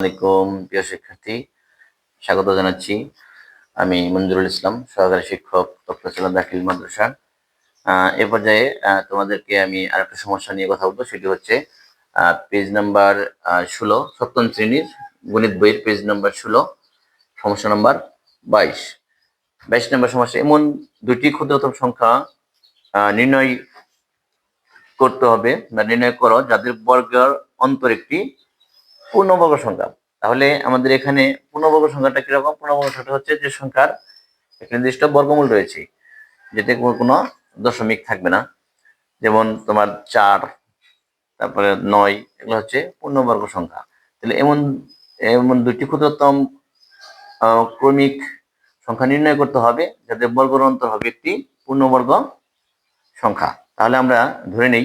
আলাইকুম প্রিয় শিক্ষার্থী, স্বাগত জানাচ্ছি। আমি মঞ্জুরুল ইসলাম, সহকারী শিক্ষক, তফসিলা দাখিল মাদ্রাসা। এ পর্যায়ে তোমাদেরকে আমি আরেকটা সমস্যা নিয়ে কথা বলবো। সেটি হচ্ছে পেজ নাম্বার 16, সপ্তম শ্রেণীর গণিত বইয়ের পেজ নাম্বার 16, সমস্যা নাম্বার 22। 22 নম্বর সমস্যা। এমন দুটি ক্ষুদ্রতম সংখ্যা নির্ণয় করতে হবে বা নির্ণয় করো যাদের বর্গের অন্তর একটি পূর্ণবর্গ সংখ্যা। তাহলে আমাদের এখানে পূর্ণবর্গ সংখ্যাটা কিরকম? পূর্ণবর্গ সংখ্যা হচ্ছে যে সংখ্যার একটা নির্দিষ্ট বর্গমূল রয়েছে, যেতে কোনো দশমিক থাকবে না। যেমন তোমার 4, তারপরে 9, এগুলো হচ্ছে পূর্ণবর্গ সংখ্যা। তাহলে এমন এমন দুটি ক্ষুদ্রতম ক্রমিক সংখ্যা নির্ণয় করতে হবে যাদের বর্গের অন্তর হবে একটি পূর্ণবর্গ সংখ্যা। তাহলে আমরা ধরে নেই,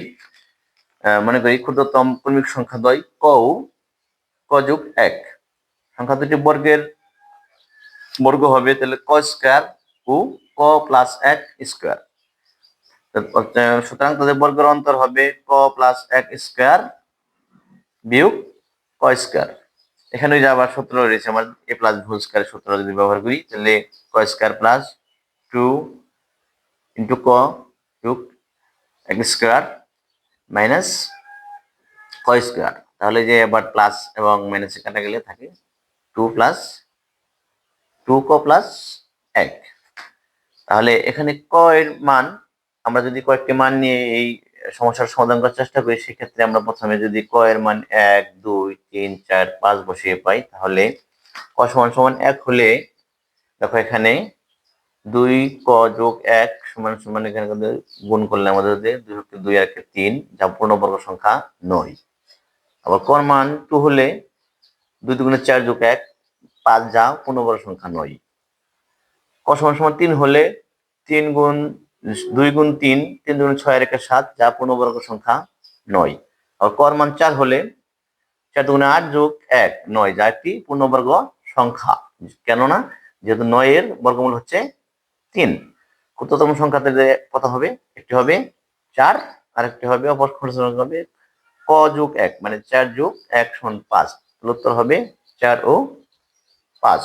মনে করি ক্ষুদ্রতম ক্রমিক সংখ্যা দ্বয় ক যোগ 1। সংখ্যা দুটি বর্গ হবে, তাহলে ক স্কয়ার ও ক প্লাস 1 স্কয়ার। সুতরাং তাদের বর্গের অন্তর হবে ক প্লাস 1 স্কয়ার বিয়োগ ক স্কয়ার। এখানে যে আবার সূত্র রয়েছে আমার, এ প্লাস হোল স্কয়ার সূত্র যদি ব্যবহার করি, তাহলে ক স্কয়ার প্লাস 2 ইন্টু ক যোগ 1 স্কয়ার মাইনাস ক স্কয়ার। তাহলে যে আবার প্লাস এবং মাইনাসে কাটা গেলে থাকে 2 প্লাস 2 ক প্লাস 1। তাহলে এখানে ক এর মান, আমরা যদি কয়েকটি মান নিয়ে এই সমস্যার সমাধান করার চেষ্টা করি, সেক্ষেত্রে আমরা প্রথমে যদি ক এর মান 1, 2, 3, 4, 5 বসিয়ে পাই, তাহলে ক সমান সমান 1 হলে দেখো এখানে 2 ক যোগ 1 সমান সমান, এখানে গুণ করলে আমাদের 2 আর 3, যা পূর্ণবর্গ সংখ্যা 9। আবার ক এর মান 2 হলে 2 দুগুণে 4 যোগ 1 5, যা পূর্ণবর্গ সংখ্যা 9। ক সমান সমান 3 হলে 2 গুণ 3, 3 দুগুণে 6 আর 1 7, যা পূর্ণবর্গ সংখ্যা 9। আর ক এর মান 4 হলে 4 দুগুণে 8 যোগ 1 9, যা একটি পূর্ণবর্গ সংখ্যা। কেননা যেহেতু 9 এর বর্গমূল হচ্ছে 3। ক্ষুদ্রতম সংখ্যাতে কত হবে? একটি হবে 4, আর একটি হবে অপর ক্ষুদ্রতম সংখ্যা হবে ক যোগ 1, মানে 4 যোগ 1 সমান 5। উত্তর হবে 4 ও 5।